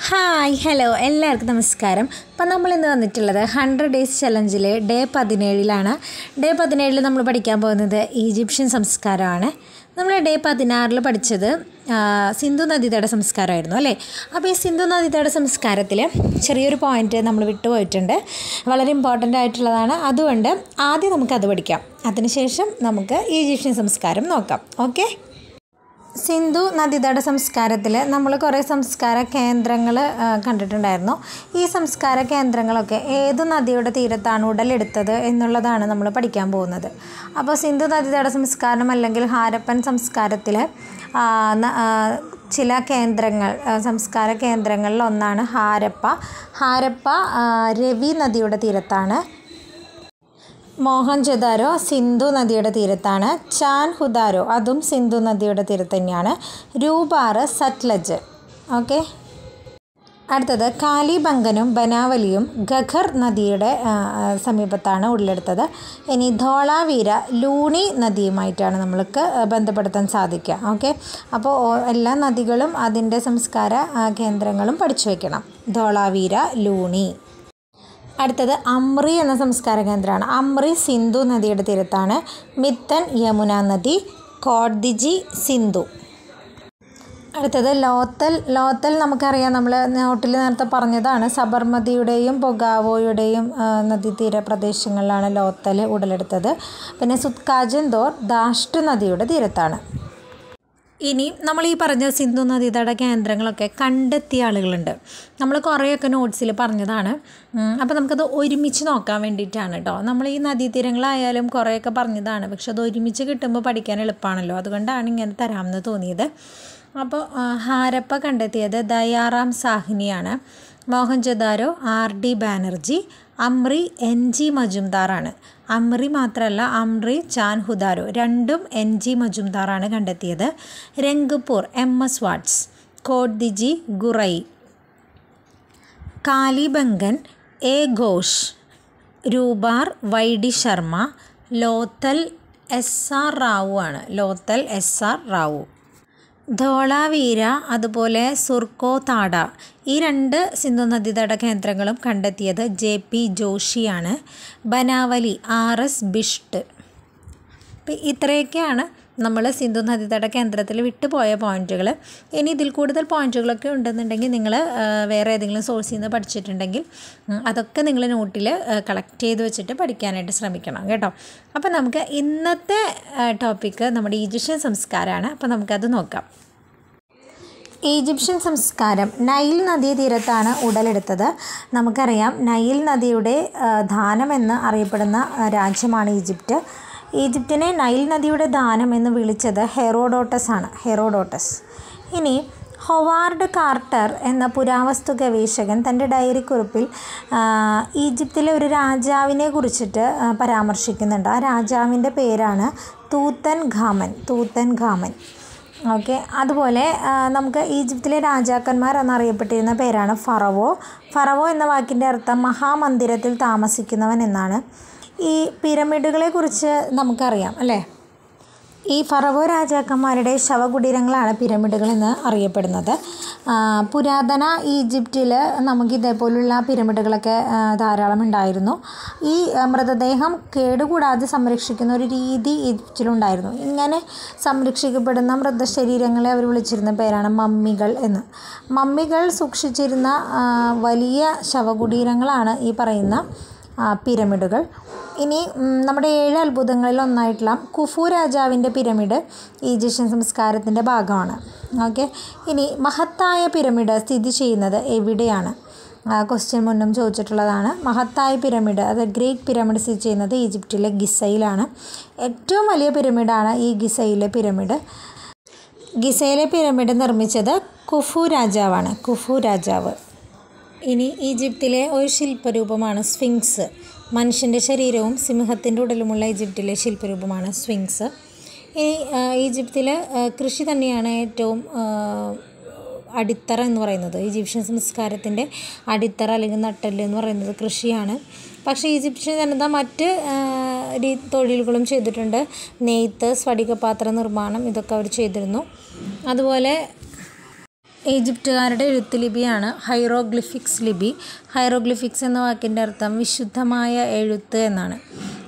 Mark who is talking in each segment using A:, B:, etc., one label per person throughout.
A: Hi hello എല്ലാവർക്കും നമസ്കാരം. അപ്പം നമ്മളിന്ന് വന്നിട്ടുള്ളത് 100 ഡേയ്സ് ചലഞ്ചിലെ ഡേ 17 ഡേ 17 നമ്മൾ പഠിക്കാൻ പോകുന്നത് ഈജിപ്ഷ്യൻ സംസ്കാരമാണ്. നമ്മൾ ഡേ 16 പഠിച്ചത് സിന്ധു നദീതട സംസ്കാരമായിരുന്നു അല്ലേ. അപ്പോൾ ഈ സിന്ധു നദീതട സംസ്കാരത്തിൽ ചെറിയൊരു പോയിൻ്റ് നമ്മൾ വിട്ടുപോയിട്ടുണ്ട്, വളരെ ഇമ്പോർട്ടൻ്റ് ആയിട്ടുള്ളതാണ്. അതുകൊണ്ട് ആദ്യം നമുക്കത് പഠിക്കാം, അതിനുശേഷം നമുക്ക് ഈജിപ്ഷ്യൻ സംസ്കാരം നോക്കാം. ഓക്കെ. സിന്ധു നദീതട സംസ്കാരത്തിൽ നമ്മൾ കുറേ സംസ്കാര കേന്ദ്രങ്ങൾ കണ്ടിട്ടുണ്ടായിരുന്നു. ഈ സംസ്കാര കേന്ദ്രങ്ങളൊക്കെ ഏത് നദിയുടെ തീരത്താണ് ഉടലെടുത്തത് എന്നുള്ളതാണ് നമ്മൾ പഠിക്കാൻ പോകുന്നത്. അപ്പോൾ സിന്ധു നദീതട സംസ്കാരം അല്ലെങ്കിൽ ഹാരപ്പൻ സംസ്കാരത്തിൽ ചില കേന്ദ്രങ്ങൾ, സംസ്കാര കേന്ദ്രങ്ങളിൽ ഒന്നാണ് ഹാരപ്പ രവി നദിയുടെ തീരത്താണ്. മോഹൻജൊദാരോ സിന്ധു നദിയുടെ തീരത്താണ്. ചാൻഹുദാരോ അതും സിന്ധു നദിയുടെ തീരത്ത് തന്നെയാണ്. രൂപാറ് സത്ലജ്. ഓക്കെ. അടുത്തത് കാലിബംഗനും ബനാവലിയും ഘഗ്ഗർ നദിയുടെ സമീപത്താണ് ഉടലെടുത്തത്. ഇനി ധോളാവീര ലൂണി നദിയുമായിട്ടാണ് നമ്മൾക്ക് ബന്ധപ്പെടുത്താൻ സാധിക്കുക. ഓക്കെ. അപ്പോൾ എല്ലാ നദികളും അതിൻ്റെ സംസ്കാര കേന്ദ്രങ്ങളും പഠിച്ചു വയ്ക്കണം. ധോളാവീര, ലൂണി. അടുത്തത് അമ്രി എന്ന സംസ്കാര കേന്ദ്രമാണ്. അമ്രി സിന്ധു നദിയുടെ തീരത്താണ്. മിത്തൻ യമുന നദി, കോഡ്ദിജി സിന്ധു. അടുത്തത് ലോത്തൽ നമുക്കറിയാം, നമ്മൾ നോട്ടിൽ നേരത്തെ പറഞ്ഞതാണ്. സബർമതിയുടെയും ബൊഗാവോയുടെയും നദീതീര പ്രദേശങ്ങളിലാണ് ലോത്തൽ ഉടലെടുത്തത്. പിന്നെ സുത്കാജൻദോർ ദാഷ്ട് നദിയുടെ തീരത്താണ്. ഇനി നമ്മൾ ഈ പറഞ്ഞ സിന്ധു നദീതട കേന്ദ്രങ്ങളൊക്കെ കണ്ടെത്തിയ ആളുകളുണ്ട്. നമ്മൾ കുറേയൊക്കെ നോട്ട്സിൽ പറഞ്ഞതാണ്. അപ്പോൾ നമുക്കത് ഒരുമിച്ച് നോക്കാൻ വേണ്ടിയിട്ടാണ് കേട്ടോ. നമ്മൾ ഈ നദീതീരങ്ങളായാലും കുറേയൊക്കെ പറഞ്ഞതാണ്, പക്ഷെ അത് ഒരുമിച്ച് കിട്ടുമ്പോൾ പഠിക്കാൻ എളുപ്പമാണല്ലോ, അതുകൊണ്ടാണ് ഇങ്ങനെ തരാമെന്ന് തോന്നിയത്. അപ്പോൾ ഹാരപ്പ കണ്ടെത്തിയത് ദയാറാം സാഹ്നിയാണ്. മോഹൻജൊദാരോ RD ബാനർജി. അമ്രി NG മജുംദാറാണ്. അമ്രി മാത്രമല്ല, അമ്രി ചാൻഹുദാരോ രണ്ടും NG മജുംദാറാണ് കണ്ടെത്തിയത്. Rangpur MS what's. കോഡ്ദിജി ഗുറൈ. Kalibangan A Ghosh. രൂപാർ YD Sharma. Lothal SR Rao ആണ്. ലോത്തൽ SR റാവു. ധോളാവീര അതുപോലെ സുർക്കോ താഡ, ഈ രണ്ട് സിന്ധു നദീതട കേന്ദ്രങ്ങളും കണ്ടെത്തിയത് JP ജോഷിയാണ്. ബനാവലി RS ബിഷ്ട്. അപ്പം ഇത്രയൊക്കെയാണ് നമ്മൾ സിന്ധു നദീതട കേന്ദ്രത്തിൽ വിട്ടുപോയ പോയിൻറ്റുകൾ. ഇനി ഇതിൽ കൂടുതൽ പോയിൻറ്റുകളൊക്കെ ഉണ്ടെന്നുണ്ടെങ്കിൽ നിങ്ങൾ വേറെ ഏതെങ്കിലും സോഴ്സിൽ നിന്ന് പഠിച്ചിട്ടുണ്ടെങ്കിൽ അതൊക്കെ നിങ്ങൾ നോട്ടിൽ കളക്ട് ചെയ്ത് വെച്ചിട്ട് പഠിക്കാനായിട്ട് ശ്രമിക്കണം കേട്ടോ. അപ്പോൾ നമുക്ക് ഇന്നത്തെ ടോപ്പിക്ക് നമ്മുടെ ഈജിപ്ഷ്യൻ സംസ്കാരമാണ്. അപ്പോൾ നമുക്കത് നോക്കാം. ഈജിപ്ഷ്യൻ സംസ്കാരം നൈൽ നദീതീരത്താണ് ഉടലെടുത്തത്. നമുക്കറിയാം, നൈൽ നദിയുടെ ദാനം എന്ന് അറിയപ്പെടുന്ന രാജ്യമാണ് ഈജിപ്റ്റ്. ഈജിപ്തിനെ നൈൽ നദിയുടെ ദാനം എന്ന് വിളിച്ചത് ഹെറോഡോട്ടസ് ആണ്. ഇനി ഹൊവാർഡ് കാർട്ടർ എന്ന പുരാവസ്തു ഗവേഷകൻ തൻ്റെ ഡയറി കുറിപ്പിൽ ഈജിപ്തിലെ ഒരു രാജാവിനെ കുറിച്ചിട്ട് പരാമർശിക്കുന്നുണ്ട്. ആ രാജാവിൻ്റെ പേരാണ് തൂത്തൻ ഖാമൻ. ഓക്കെ. അതുപോലെ നമുക്ക് ഈജിപ്തിലെ രാജാക്കന്മാർ എന്നറിയപ്പെട്ടിരുന്ന പേരാണ് ഫറവോ എന്ന വാക്കിൻ്റെ അർത്ഥം മഹാമന്ദിരത്തിൽ താമസിക്കുന്നവൻ എന്നാണ്. ഈ പിരമിഡുകളെ കുറിച്ച് നമുക്കറിയാം അല്ലേ. ഈ ഫറവോ രാജാക്കന്മാരുടെ ശവകുടീരങ്ങളാണ് പിരമിഡുകൾ എന്ന് അറിയപ്പെടുന്നത്. പുരാതന ഈജിപ്തിൽ നമുക്ക് ഇതേപോലുള്ള പിരമിഡുകളൊക്കെ ധാരാളം ഉണ്ടായിരുന്നു. ഈ മൃതദേഹം കേടുകൂടാതെ സംരക്ഷിക്കുന്ന ഒരു രീതി ഈജിപ്തിലുണ്ടായിരുന്നു. ഇങ്ങനെ സംരക്ഷിക്കപ്പെടുന്ന മൃതശരീരങ്ങളെ അവർ വിളിച്ചിരുന്ന പേരാണ് മമ്മികൾ എന്ന്. മമ്മികൾ സൂക്ഷിച്ചിരുന്ന വലിയ ശവകുടീരങ്ങളാണ് ഈ പറയുന്ന പിരമിഡുകൾ. ഇനി നമ്മുടെ 7 അത്ഭുതങ്ങളിൽ ഒന്നായിട്ടുള്ള കുഫു രാജാവിൻ്റെ പിരമിഡ് ഈജിപ്ഷ്യൻ സംസ്കാരത്തിൻ്റെ ഭാഗമാണ്. ഓക്കെ. ഇനി മഹത്തായ പിരമിഡ് സ്ഥിതി ചെയ്യുന്നത് എവിടെയാണ്? ക്വസ്റ്റ്യൻ മുന്നും ചോദിച്ചിട്ടുള്ളതാണ്. മഹത്തായ പിരമിഡ്, അത് ഗ്രേറ്റ് പിരമിഡ് സ്ഥിതി ചെയ്യുന്നത് ഈജിപ്തിലെ ഗിസയിലാണ്. ഏറ്റവും വലിയ പിരമിഡാണ് ഈ ഗിസയിലെ പിരമിഡ്. ഗിസയിലെ പിരമിഡ് നിർമ്മിച്ചത് കുഫു രാജാവ്. ഇനി ഈജിപ്തിലെ ഒരു ശില്പരൂപമാണ് സ്ഫിങ്സ്. മനുഷ്യൻ്റെ ശരീരവും സിംഹത്തിൻ്റെ ഉടലുമുള്ള ഈജിപ്തിലെ ശില്പരൂപമാണ് സ്ഫിങ്സ്. ഇനി ഈജിപ്തിൽ കൃഷി തന്നെയാണ് ഏറ്റവും അടിത്തറ എന്ന് പറയുന്നത്. ഈജിപ്ഷ്യൻ സംസ്കാരത്തിൻ്റെ അടിത്തറ അല്ലെങ്കിൽ നട്ടെല്ല് എന്ന് പറയുന്നത് കൃഷിയാണ്. പക്ഷേ ഈജിപ്ഷ്യൻ ജനത മറ്റ് തൊഴിലുകളും ചെയ്തിട്ടുണ്ട്. നെയ്ത്ത്, സ്ഫടികപാത്ര നിർമ്മാണം, ഇതൊക്കെ അവർ ചെയ്തിരുന്നു. അതുപോലെ ഈജിപ്തുകാരുടെ എഴുത്ത് ലിപിയാണ് ഹൈറോഗ്ലിഫിക്സ് ലിപി. ഹൈറോഗ്ലിഫിക്സ് എന്ന വാക്കിൻ്റെ അർത്ഥം വിശുദ്ധമായ എഴുത്ത് എന്നാണ്.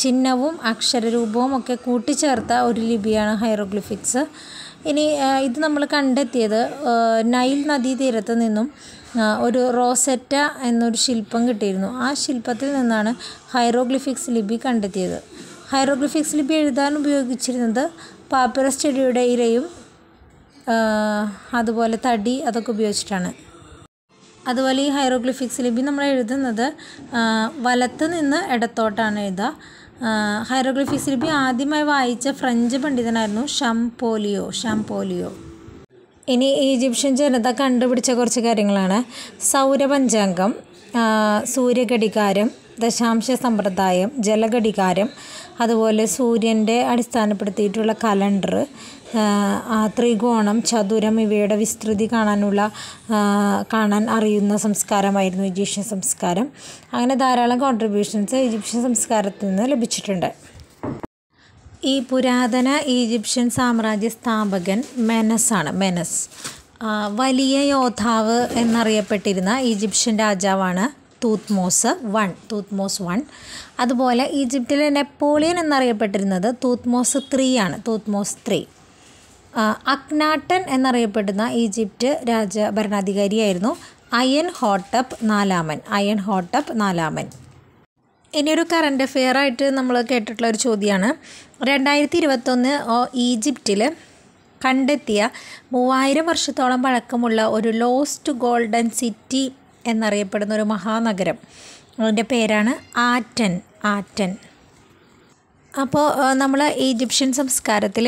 A: ചിഹ്നവും അക്ഷരരൂപവും ഒക്കെ കൂട്ടിച്ചേർത്ത ഒരു ലിപിയാണ് ഹൈറോഗ്ലിഫിക്സ്. ഇനി ഇത് നമ്മൾ കണ്ടെത്തിയത് നൈൽ നദീതീരത്ത് നിന്നും ഒരു റോസെറ്റ എന്നൊരു ശില്പം കിട്ടിയിരുന്നു. ആ ശില്പത്തിൽ നിന്നാണ് ഹൈറോഗ്ലിഫിക്സ് ലിപി കണ്ടെത്തിയത്. ഹൈറോഗ്ലിഫിക്സ് ലിപി എഴുതാൻ ഉപയോഗിച്ചിരുന്നത് പാപ്പിറസ് ചെടിയുടെ ഇരയും അതുപോലെ തടി അതൊക്കെ ഉപയോഗിച്ചിട്ടാണ്. അതുപോലെ ഈ ഹൈറോഗ്ലിഫിക്സ് ലിപി നമ്മൾ എഴുതുന്നത് വലത്ത് നിന്ന് ഇടത്തോട്ടാണ് എഴുതുക. ഹൈറോഗ്ലിഫിക്സ് ലിപി ആദ്യമായി വായിച്ച ഫ്രഞ്ച് പണ്ഡിതനായിരുന്നു ഷാംപോലിയോ. ഇനി ഈജിപ്ഷ്യൻ ജനത കണ്ടുപിടിച്ച കുറച്ച് കാര്യങ്ങളാണ്. സൗരപഞ്ചാംഗം, സൂര്യഘടികാരം, ദശാംശ സമ്പ്രദായം, ജലഘടികാരം, അതുപോലെ സൂര്യൻ്റെ അടിസ്ഥാനപ്പെടുത്തിയിട്ടുള്ള കലണ്ടർ, ത്രികോണം, ചതുരം ഇവയുടെ വിസ്തൃതി കാണാൻ അറിയുന്ന സംസ്കാരമായിരുന്നു ഈജിപ്ഷ്യൻ സംസ്കാരം. അങ്ങനെ ധാരാളം കോൺട്രിബ്യൂഷൻസ് ഈജിപ്ഷ്യൻ സംസ്കാരത്തിൽ നിന്ന് ലഭിച്ചിട്ടുണ്ട്. ഈ പുരാതന ഈജിപ്ഷ്യൻ സാമ്രാജ്യ സ്ഥാപകൻ മെനസ്. വലിയ യോദ്ധാവ് എന്നറിയപ്പെട്ടിരുന്ന ഈജിപ്ഷ്യൻ രാജാവാണ് തൂത്ത്മോസ് I. അതുപോലെ ഈജിപ്തിലെ നെപ്പോളിയൻ എന്നറിയപ്പെട്ടിരുന്നത് തൂത്ത്മോസ് III. അക്നാട്ടൻ എന്നറിയപ്പെടുന്ന ഈജിപ്റ്റ് ഭരണാധികാരിയായിരുന്നു അയൻ ഹോട്ടപ്പ് നാലാമൻ. ഇനിയൊരു കറണ്ട് അഫെയർ ആയിട്ട് നമ്മൾ കേട്ടിട്ടുള്ള ഒരു ചോദ്യമാണ്. 2021 ഈജിപ്തിൽ കണ്ടെത്തിയ 3000 വർഷത്തോളം പഴക്കമുള്ള ഒരു ലോസ്റ്റ് ഗോൾഡൻ സിറ്റി എന്നറിയപ്പെടുന്ന ഒരു മഹാനഗരം, അതിൻ്റെ പേരാണ് ആറ്റൻ. അപ്പോൾ നമ്മൾ ഈജിപ്ഷ്യൻ സംസ്കാരത്തിൽ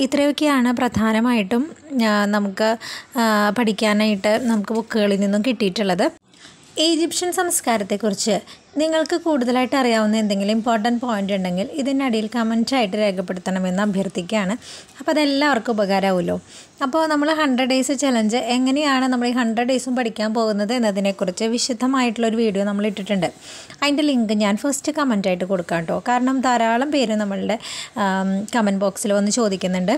A: ഇത്രയൊക്കെയാണ് പ്രധാനമായിട്ടും നമുക്ക് പഠിക്കാനായിട്ട് നമുക്ക് ബുക്കുകളിൽ നിന്നും കിട്ടിയിട്ടുള്ളത്. ഈജിപ്ഷ്യൻ സംസ്കാരത്തെക്കുറിച്ച് നിങ്ങൾക്ക് കൂടുതലായിട്ട് അറിയാവുന്ന എന്തെങ്കിലും ഇമ്പോർട്ടൻറ്റ് പോയിൻ്റ് ഉണ്ടെങ്കിൽ ഇതിനടിയിൽ കമൻറ്റായിട്ട് രേഖപ്പെടുത്തണമെന്ന് അഭ്യർത്ഥിക്കുകയാണ്. അപ്പോൾ അതെല്ലാവർക്കും ഉപകാരമാവുമല്ലോ. അപ്പോൾ നമ്മൾ 100 ഡേയ്സ് ചലഞ്ച് എങ്ങനെയാണ് നമ്മൾ ഈ 100 ഡേയ്സും പഠിക്കാൻ പോകുന്നത് എന്നതിനെക്കുറിച്ച് വിശദമായിട്ടുള്ളൊരു വീഡിയോ നമ്മൾ ഇട്ടിട്ടുണ്ട്. അതിൻ്റെ ലിങ്ക് ഞാൻ ഫസ്റ്റ് കമൻറ്റായിട്ട് കൊടുക്കാം കേട്ടോ. കാരണം ധാരാളം പേര് നമ്മളുടെ കമൻറ്റ് ബോക്സിൽ വന്ന് ചോദിക്കുന്നുണ്ട്,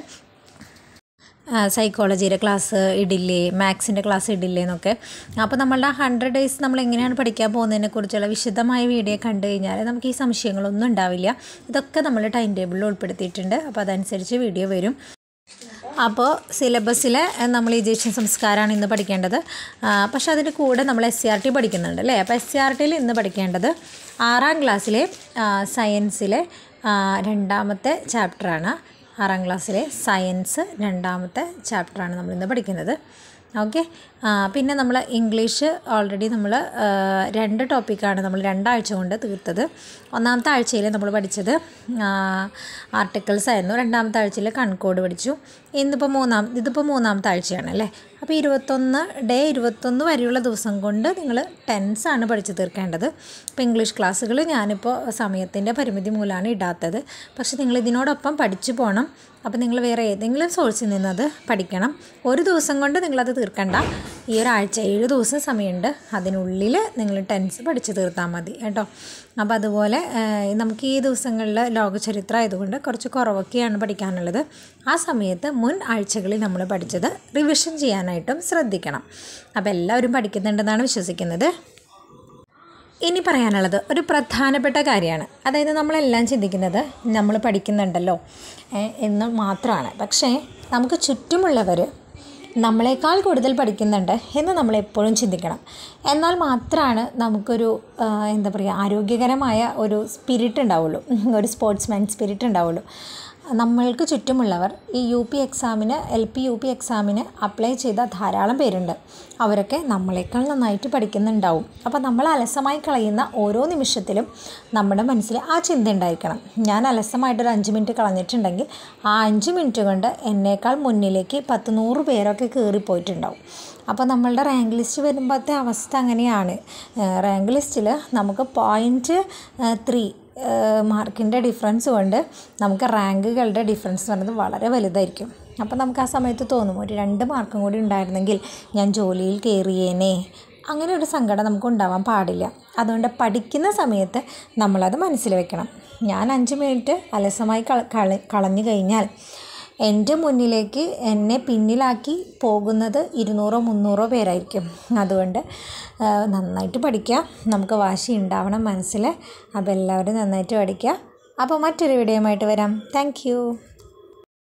A: സൈക്കോളജിയുടെ ക്ലാസ് ഇടില്ലേ, മാത്സിൻ്റെ ക്ലാസ് ഇടില്ലേ എന്നൊക്കെ. അപ്പോൾ നമ്മളുടെ 100 ഡേയ്സ് നമ്മൾ എങ്ങനെയാണ് പഠിക്കാൻ പോകുന്നതിനെക്കുറിച്ചുള്ള വിശദമായ വീഡിയോ കണ്ടു കഴിഞ്ഞാൽ നമുക്ക് ഈ സംശയങ്ങളൊന്നും ഉണ്ടാവില്ല. ഇതൊക്കെ നമ്മൾ ടൈം ടേബിളിൽ ഉൾപ്പെടുത്തിയിട്ടുണ്ട്. അപ്പോൾ അതനുസരിച്ച് വീഡിയോ വരും. അപ്പോൾ സിലബസിൽ നമ്മൾ ഈജിപ്ഷ്യൻ സംസ്കാരമാണ് ഇന്ന് പഠിക്കേണ്ടത്. പക്ഷേ അതിൻ്റെ കൂടെ നമ്മൾ SCRT പഠിക്കുന്നുണ്ട് അല്ലേ. അപ്പോൾ SCRTയിൽ ഇന്ന് പഠിക്കേണ്ടത് 6ാം ക്ലാസ്സിലെ സയൻസിലെ 2ാമത്തെ ചാപ്റ്ററാണ്. 6ാം ക്ലാസ്സിലെ സയൻസ് 2ാമത്തെ ചാപ്റ്ററാണ് നമ്മളിന്ന് പഠിക്കുന്നത്. ഓക്കെ. പിന്നെ നമ്മൾ ഇംഗ്ലീഷ് ഓൾറെഡി നമ്മൾ 2 ടോപ്പിക്കാണ് നമ്മൾ 2 ആഴ്ച കൊണ്ട് തീർത്തത്. 1ാമത്തെ ആഴ്ചയിൽ നമ്മൾ പഠിച്ചത് ആർട്ടിക്കിൾസ് ആയിരുന്നു. 2ാമത്തെ ആഴ്ചയിൽ കൺകോഡ് പഠിച്ചു. ഇതിപ്പോൾ 3ാമത്തെ ആഴ്ചയാണ് അല്ലേ. അപ്പോൾ 21 വരെയുള്ള ദിവസം കൊണ്ട് നിങ്ങൾ ടെൻസാണ് പഠിച്ചു തീർക്കേണ്ടത്. ഇപ്പോൾ ഇംഗ്ലീഷ് ക്ലാസ്സുകൾ ഞാനിപ്പോൾ സമയത്തിൻ്റെ പരിമിതി മൂലമാണ് ഇടാത്തത്. പക്ഷേ നിങ്ങൾ ഇതിനോടൊപ്പം പഠിച്ചു പോകണം. അപ്പോൾ നിങ്ങൾ വേറെ ഏതെങ്കിലും സോഴ്സിൽ നിന്നത് പഠിക്കണം. ഒരു ദിവസം കൊണ്ട് നിങ്ങളത് തീർക്കണ്ട. ഈ ഒരാഴ്ച 7 ദിവസം സമയമുണ്ട്. അതിനുള്ളിൽ നിങ്ങൾ ടെൻസ് പഠിച്ചു തീർത്താൽ മതി കേട്ടോ. അപ്പോൾ അതുപോലെ നമുക്ക് ഈ ദിവസങ്ങളിൽ ലോകചരിത്രം ആയതുകൊണ്ട് കുറച്ച് കുറവൊക്കെയാണ് പഠിക്കാനുള്ളത്. ആ സമയത്ത് മുൻ ആഴ്ചകളിൽ നമ്മൾ പഠിച്ചത് റിവിഷൻ ചെയ്യാനായിട്ടും ശ്രദ്ധിക്കണം. അപ്പോൾ എല്ലാവരും പഠിക്കുന്നുണ്ടെന്നാണ് വിശ്വസിക്കുന്നത്. ഇനി പറയാനുള്ളത് ഒരു പ്രധാനപ്പെട്ട കാര്യമാണ്. അതായത് നമ്മളെല്ലാം ചിന്തിക്കുന്നത് നമ്മൾ പഠിക്കുന്നുണ്ടല്ലോ എന്ന് മാത്രമാണ്. പക്ഷേ നമുക്ക് ചുറ്റുമുള്ളവർ നമ്മളെക്കാൾ കൂടുതൽ പഠിക്കുന്നുണ്ട് എന്ന് നമ്മളെപ്പോഴും ചിന്തിക്കണം. എന്നാൽ മാത്രമാണ് നമുക്കൊരു ആരോഗ്യകരമായ ഒരു സ്പിരിറ്റ് ഉണ്ടാവുള്ളൂ, ഒരു സ്പോർട്സ്മാൻ സ്പിരിറ്റ് ഉണ്ടാവുള്ളൂ. നമ്മൾക്ക് ചുറ്റുമുള്ളവർ ഈ UP എക്സാമിന് LP UP എക്സാമിന് അപ്ലൈ ചെയ്ത ധാരാളം പേരുണ്ട്. അവരൊക്കെ നമ്മളെക്കാൾ നന്നായിട്ട് പഠിക്കുന്നുണ്ടാവും. അപ്പോൾ നമ്മൾ അലസമായി കളയുന്ന ഓരോ നിമിഷത്തിലും നമ്മുടെ മനസ്സിൽ ആ ചിന്ത ഉണ്ടായിരിക്കണം. ഞാൻ അലസമായിട്ടൊരു 5 മിനിറ്റ് കളഞ്ഞിട്ടുണ്ടെങ്കിൽ ആ 5 മിനിറ്റ് കൊണ്ട് എന്നേക്കാൾ മുന്നിലേക്ക് 100 പേരൊക്കെ കയറിപ്പോയിട്ടുണ്ടാവും. അപ്പോൾ നമ്മളുടെ റാങ്ക് ലിസ്റ്റ് വരുമ്പോഴത്തെ അവസ്ഥ അങ്ങനെയാണ്. റാങ്ക് ലിസ്റ്റിൽ നമുക്ക് 0.3 മാർക്കിൻ്റെ ഡിഫറൻസ് കൊണ്ട് നമുക്ക് റാങ്കുകളുടെ ഡിഫറൻസ് പറയുന്നത് വളരെ വലുതായിരിക്കും. അപ്പോൾ നമുക്ക് ആ സമയത്ത് തോന്നും ഒരു 2 മാർക്കും കൂടി ഉണ്ടായിരുന്നെങ്കിൽ ഞാൻ ജോലിയിൽ കയറിയേനെ. അങ്ങനെ ഒരു സങ്കടം നമുക്ക് ഉണ്ടാവാൻ പാടില്ല. അതുകൊണ്ട് പഠിക്കുന്ന സമയത്ത് നമ്മളത് മനസ്സിൽ വെക്കണം. ഞാൻ 5 മിനിറ്റ് അലസമായി കളഞ്ഞു കഴിഞ്ഞാൽ എൻ്റെ മുന്നിലേക്ക് എന്നെ പിന്നിലാക്കി പോകുന്നത് 200-300 പേരായിരിക്കും. അതുകൊണ്ട് നന്നായിട്ട് പഠിക്കുക. നമുക്ക് വാശി ഉണ്ടാവണം മനസ്സിൽ. അപ്പോൾ എല്ലാവരും നന്നായിട്ട് പഠിക്കുക. അപ്പോൾ മറ്റൊരു വീഡിയോയുമായിട്ട് വരാം. Thank you.